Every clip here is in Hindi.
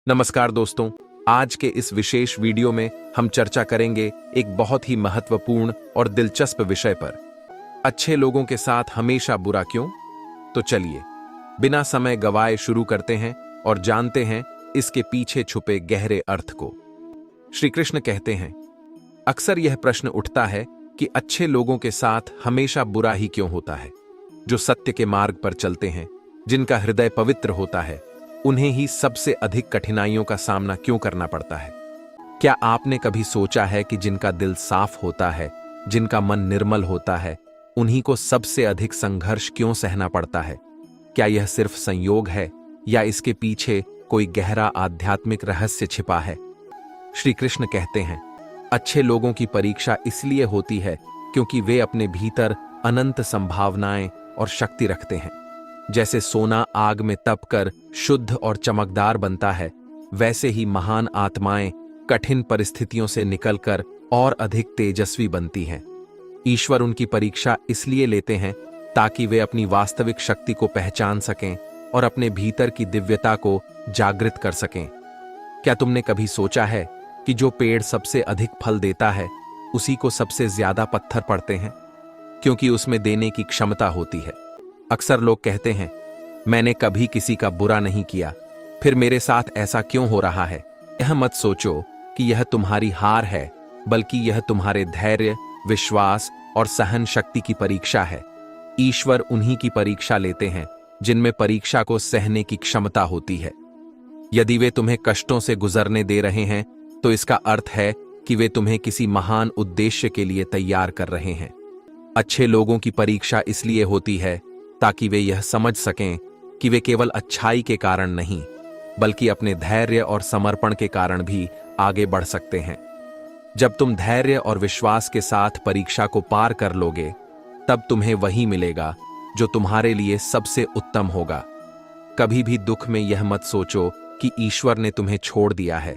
नमस्कार दोस्तों, आज के इस विशेष वीडियो में हम चर्चा करेंगे एक बहुत ही महत्वपूर्ण और दिलचस्प विषय पर। अच्छे लोगों के साथ हमेशा बुरा क्यों? तो चलिए बिना समय गवाए शुरू करते हैं और जानते हैं इसके पीछे छुपे गहरे अर्थ को। श्री कृष्ण कहते हैं, अक्सर यह प्रश्न उठता है कि अच्छे लोगों के साथ हमेशा बुरा ही क्यों होता है। जो सत्य के मार्ग पर चलते हैं, जिनका हृदय पवित्र होता है, उन्हें ही सबसे अधिक कठिनाइयों का सामना क्यों करना पड़ता है। क्या आपने कभी सोचा है कि जिनका दिल साफ होता है, जिनका मन निर्मल होता है, उन्हीं को सबसे अधिक संघर्ष क्यों सहना पड़ता है? क्या यह सिर्फ संयोग है या इसके पीछे कोई गहरा आध्यात्मिक रहस्य छिपा है? श्री कृष्ण कहते हैं, अच्छे लोगों की परीक्षा इसलिए होती है क्योंकि वे अपने भीतर अनंत संभावनाएं और शक्ति रखते हैं। जैसे सोना आग में तपकर शुद्ध और चमकदार बनता है, वैसे ही महान आत्माएं कठिन परिस्थितियों से निकलकर और अधिक तेजस्वी बनती हैं। ईश्वर उनकी परीक्षा इसलिए लेते हैं ताकि वे अपनी वास्तविक शक्ति को पहचान सकें और अपने भीतर की दिव्यता को जागृत कर सकें। क्या तुमने कभी सोचा है कि जो पेड़ सबसे अधिक फल देता है, उसी को सबसे ज्यादा पत्थर पड़ते हैं? क्योंकि उसमें देने की क्षमता होती है। अक्सर लोग कहते हैं, मैंने कभी किसी का बुरा नहीं किया, फिर मेरे साथ ऐसा क्यों हो रहा है? यह मत सोचो कि यह तुम्हारी हार है, बल्कि यह तुम्हारे धैर्य, विश्वास और सहन शक्ति की परीक्षा है। ईश्वर उन्हीं की परीक्षा लेते हैं जिनमें परीक्षा को सहने की क्षमता होती है। यदि वे तुम्हें कष्टों से गुजरने दे रहे हैं, तो इसका अर्थ है कि वे तुम्हें किसी महान उद्देश्य के लिए तैयार कर रहे हैं। अच्छे लोगों की परीक्षा इसलिए होती है ताकि वे यह समझ सकें कि वे केवल अच्छाई के कारण नहीं, बल्कि अपने धैर्य और समर्पण के कारण भी आगे बढ़ सकते हैं। जब तुम धैर्य और विश्वास के साथ परीक्षा को पार कर लोगे, तब तुम्हें वही मिलेगा जो तुम्हारे लिए सबसे उत्तम होगा। कभी भी दुख में यह मत सोचो कि ईश्वर ने तुम्हें छोड़ दिया है।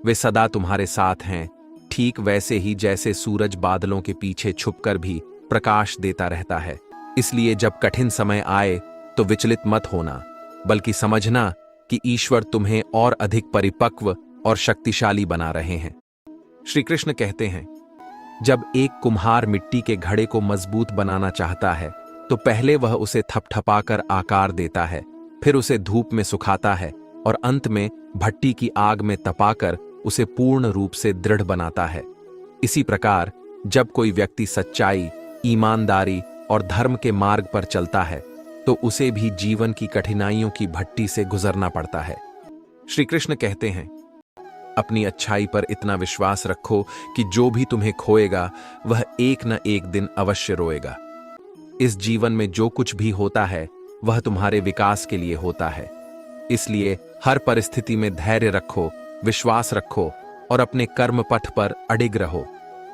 वे सदा तुम्हारे साथ हैं, ठीक वैसे ही जैसे सूरज बादलों के पीछे छुपकर भी प्रकाश देता रहता है। इसलिए जब कठिन समय आए तो विचलित मत होना, बल्कि समझना कि ईश्वर तुम्हें और अधिक परिपक्व और शक्तिशाली बना रहे हैं। श्री कृष्ण कहते हैं, जब एक कुम्हार मिट्टी के घड़े को मजबूत बनाना चाहता है, तो पहले वह उसे थपथपाकर आकार देता है, फिर उसे धूप में सुखाता है और अंत में भट्टी की आग में तपाकर उसे पूर्ण रूप से दृढ़ बनाता है। इसी प्रकार जब कोई व्यक्ति सच्चाई, ईमानदारी और धर्म के मार्ग पर चलता है, तो उसे भी जीवन की कठिनाइयों की भट्टी से गुजरना पड़ता है। श्री कृष्ण कहते हैं, अपनी अच्छाई पर इतना विश्वास रखो कि जो भी तुम्हें खोएगा, वह एक न एक दिन अवश्य रोएगा। इस जीवन में जो कुछ भी होता है, वह तुम्हारे विकास के लिए होता है। इसलिए हर परिस्थिति में धैर्य रखो, विश्वास रखो और अपने कर्म पथ पर अडिग रहो।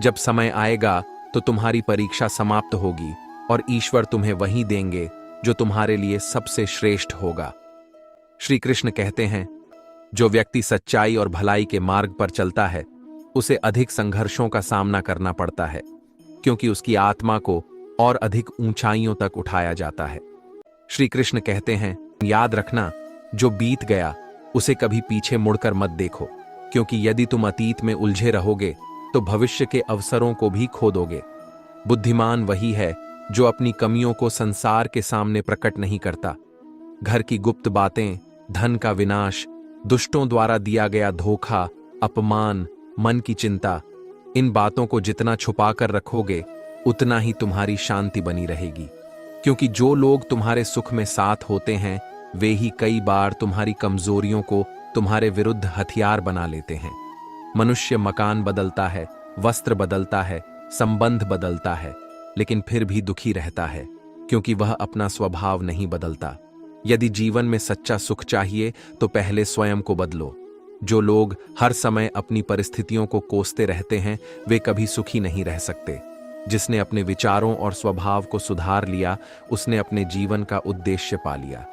जब समय आएगा तो तुम्हारी परीक्षा समाप्त होगी और ईश्वर तुम्हें वही देंगे जो तुम्हारे लिए सबसे श्रेष्ठ होगा। श्री कृष्ण कहते हैं, जो व्यक्ति सच्चाई और भलाई के मार्ग पर चलता है, उसे अधिक संघर्षों का सामना करना पड़ता है, क्योंकि उसकी आत्मा को और अधिक ऊंचाइयों तक उठाया जाता है। श्री कृष्ण कहते हैं, याद रखना, जो बीत गया उसे कभी पीछे मुड़कर मत देखो, क्योंकि यदि तुम अतीत में उलझे रहोगे तो भविष्य के अवसरों को भी खो दोगे। बुद्धिमान वही है जो अपनी कमियों को संसार के सामने प्रकट नहीं करता। घर की गुप्त बातें, धन का विनाश, दुष्टों द्वारा दिया गया धोखा, अपमान, मन की चिंता, इन बातों को जितना छुपा कर रखोगे, उतना ही तुम्हारी शांति बनी रहेगी। क्योंकि जो लोग तुम्हारे सुख में साथ होते हैं, वे ही कई बार तुम्हारी कमजोरियों को तुम्हारे विरुद्ध हथियार बना लेते हैं। मनुष्य मकान बदलता है, वस्त्र बदलता है, संबंध बदलता है, लेकिन फिर भी दुखी रहता है, क्योंकि वह अपना स्वभाव नहीं बदलता। यदि जीवन में सच्चा सुख चाहिए तो पहले स्वयं को बदलो। जो लोग हर समय अपनी परिस्थितियों को कोसते रहते हैं, वे कभी सुखी नहीं रह सकते। जिसने अपने विचारों और स्वभाव को सुधार लिया, उसने अपने जीवन का उद्देश्य पा लिया।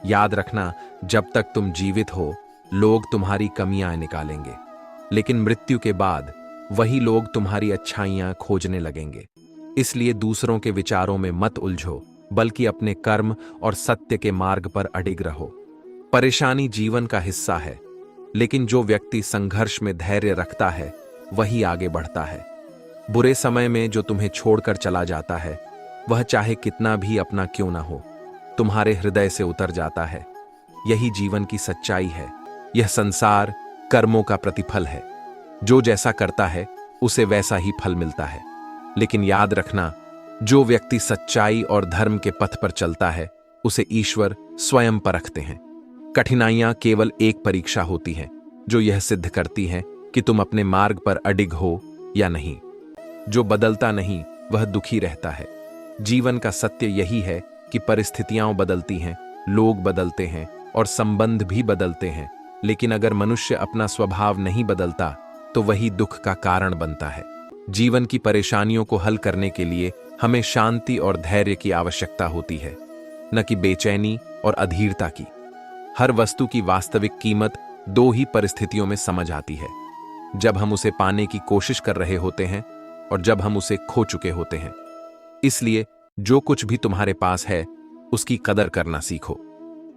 याद रखना, जब तक तुम जीवित हो, लोग तुम्हारी कमियां निकालेंगे, लेकिन मृत्यु के बाद वही लोग तुम्हारी अच्छाइयां खोजने लगेंगे। इसलिए दूसरों के विचारों में मत उलझो, बल्कि अपने कर्म और सत्य के मार्ग पर अडिग रहो। परेशानी जीवन का हिस्सा है, लेकिन जो व्यक्ति संघर्ष में धैर्य रखता है वही आगे बढ़ता है। बुरे समय में जो तुम्हें छोड़कर चला जाता है वह चाहे कितना भी अपना क्यों ना हो, तुम्हारे हृदय से उतर जाता है। यही जीवन की सच्चाई है। यह संसार कर्मों का प्रतिफल है। जो जैसा करता है उसे वैसा ही फल मिलता है। लेकिन याद रखना, जो व्यक्ति सच्चाई और धर्म के पथ पर चलता है उसे ईश्वर स्वयं परखते हैं। कठिनाइयां केवल एक परीक्षा होती है जो यह सिद्ध करती है कि तुम अपने मार्ग पर अडिग हो या नहीं। जो बदलता नहीं वह दुखी रहता है। जीवन का सत्य यही है कि परिस्थितियां बदलती हैं, लोग बदलते हैं और संबंध भी बदलते हैं, लेकिन अगर मनुष्य अपना स्वभाव नहीं बदलता तो वही दुख का कारण बनता है। जीवन की परेशानियों को हल करने के लिए हमें शांति और धैर्य की आवश्यकता होती है, न कि बेचैनी और अधीरता की। हर वस्तु की वास्तविक कीमत दो ही परिस्थितियों में समझ आती है, जब हम उसे पाने की कोशिश कर रहे होते हैं और जब हम उसे खो चुके होते हैं। इसलिए जो कुछ भी तुम्हारे पास है उसकी कदर करना सीखो।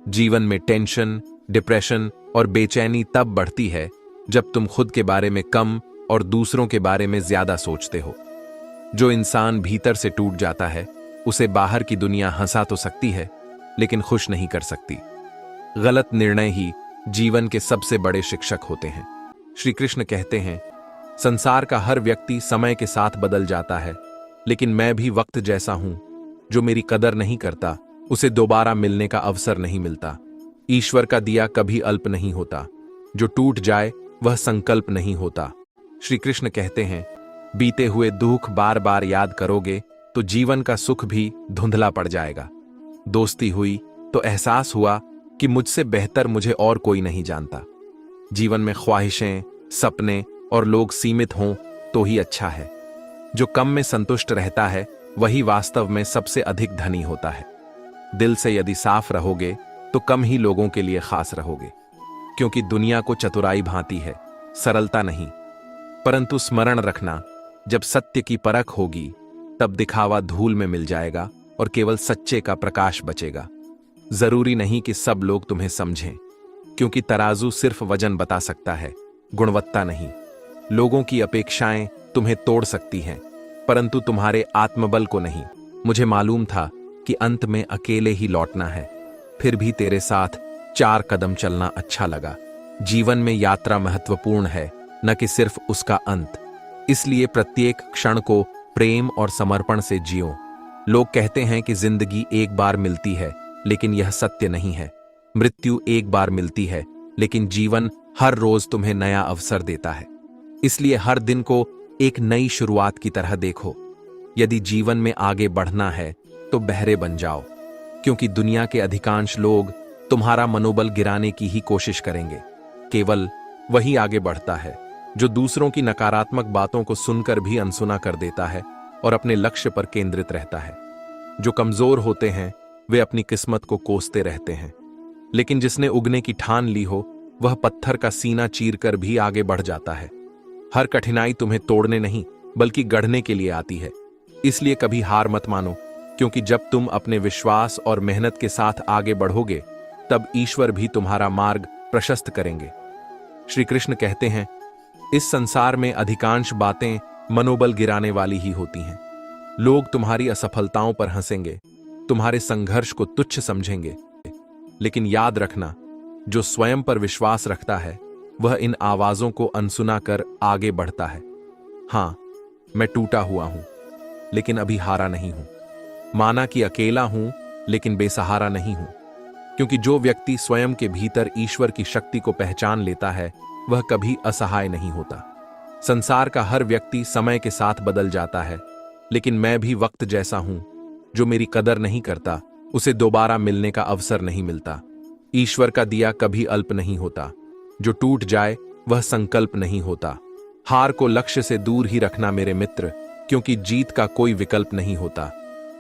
जीवन में टेंशन, डिप्रेशन और बेचैनी तब बढ़ती है जब तुम खुद के बारे में कम और दूसरों के बारे में ज्यादा सोचते हो। जो इंसान भीतर से टूट जाता है उसे बाहर की दुनिया हंसा तो सकती है लेकिन खुश नहीं कर सकती। गलत निर्णय ही जीवन के सबसे बड़े शिक्षक होते हैं। श्री कृष्ण कहते हैं, संसार का हर व्यक्ति समय के साथ बदल जाता है, लेकिन मैं भी वक्त जैसा हूं। जो मेरी कदर नहीं करता उसे दोबारा मिलने का अवसर नहीं मिलता। ईश्वर का दिया कभी अल्प नहीं होता। जो टूट जाए वह संकल्प नहीं होता। श्री कृष्ण कहते हैं, बीते हुए दुख बार बार याद करोगे तो जीवन का सुख भी धुंधला पड़ जाएगा। दोस्ती हुई तो एहसास हुआ कि मुझसे बेहतर मुझे और कोई नहीं जानता। जीवन में ख्वाहिशें, सपने और लोग सीमित हों तो ही अच्छा है। जो कम में संतुष्ट रहता है वही वास्तव में सबसे अधिक धनी होता है। दिल से यदि साफ रहोगे तो कम ही लोगों के लिए खास रहोगे, क्योंकि दुनिया को चतुराई भांति है, सरलता नहीं। परंतु स्मरण रखना, जब सत्य की परख होगी तब दिखावा धूल में मिल जाएगा और केवल सच्चे का प्रकाश बचेगा। जरूरी नहीं कि सब लोग तुम्हें समझें, क्योंकि तराजू सिर्फ वजन बता सकता है, गुणवत्ता नहीं। लोगों की अपेक्षाएं तुम्हें तोड़ सकती हैं, परंतु तुम्हारे आत्मबल को नहीं। मुझे मालूम था कि अंत में अकेले ही लौटना है, फिर भी तेरे साथ 4 कदम चलना अच्छा लगा। जीवन में यात्रा महत्वपूर्ण है, न कि सिर्फ उसका अंत। इसलिए प्रत्येक क्षण को प्रेम और समर्पण से जियो। लोग कहते हैं कि जिंदगी एक बार मिलती है, लेकिन यह सत्य नहीं है। मृत्यु एक बार मिलती है, लेकिन जीवन हर रोज तुम्हें नया अवसर देता है। इसलिए हर दिन को एक नई शुरुआत की तरह देखो। यदि जीवन में आगे बढ़ना है तो बहरे बन जाओ, क्योंकि दुनिया के अधिकांश लोग तुम्हारा मनोबल गिराने की ही कोशिश करेंगे। केवल वही आगे बढ़ता है जो दूसरों की नकारात्मक बातों को सुनकर भी अनसुना कर देता है और अपने लक्ष्य पर केंद्रित रहता है। जो कमजोर होते हैं वे अपनी किस्मत को कोसते रहते हैं, लेकिन जिसने उगने की ठान ली हो वह पत्थर का सीना चीरकर भी आगे बढ़ जाता है। हर कठिनाई तुम्हें तोड़ने नहीं बल्कि गढ़ने के लिए आती है। इसलिए कभी हार मत मानो, क्योंकि जब तुम अपने विश्वास और मेहनत के साथ आगे बढ़ोगे तब ईश्वर भी तुम्हारा मार्ग प्रशस्त करेंगे। श्री कृष्ण कहते हैं, इस संसार में अधिकांश बातें मनोबल गिराने वाली ही होती हैं। लोग तुम्हारी असफलताओं पर हंसेंगे, तुम्हारे संघर्ष को तुच्छ समझेंगे, लेकिन याद रखना, जो स्वयं पर विश्वास रखता है वह इन आवाजों को अनसुना कर आगे बढ़ता है। हां, मैं टूटा हुआ हूं, लेकिन अभी हारा नहीं हूं। माना कि अकेला हूं, लेकिन बेसहारा नहीं हूं, क्योंकि जो व्यक्ति स्वयं के भीतर ईश्वर की शक्ति को पहचान लेता है वह कभी असहाय नहीं होता। संसार का हर व्यक्ति समय के साथ बदल जाता है, लेकिन मैं भी वक्त जैसा हूं। जो मेरी कदर नहीं करता उसे दोबारा मिलने का अवसर नहीं मिलता। ईश्वर का दिया कभी अल्प नहीं होता। जो टूट जाए वह संकल्प नहीं होता। हार को लक्ष्य से दूर ही रखना मेरे मित्र, क्योंकि जीत का कोई विकल्प नहीं होता।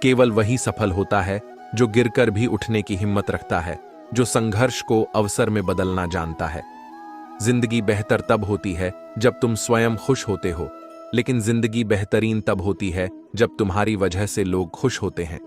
केवल वही सफल होता है जो गिरकर भी उठने की हिम्मत रखता है, जो संघर्ष को अवसर में बदलना जानता है। जिंदगी बेहतर तब होती है जब तुम स्वयं खुश होते हो, लेकिन जिंदगी बेहतरीन तब होती है जब तुम्हारी वजह से लोग खुश होते हैं।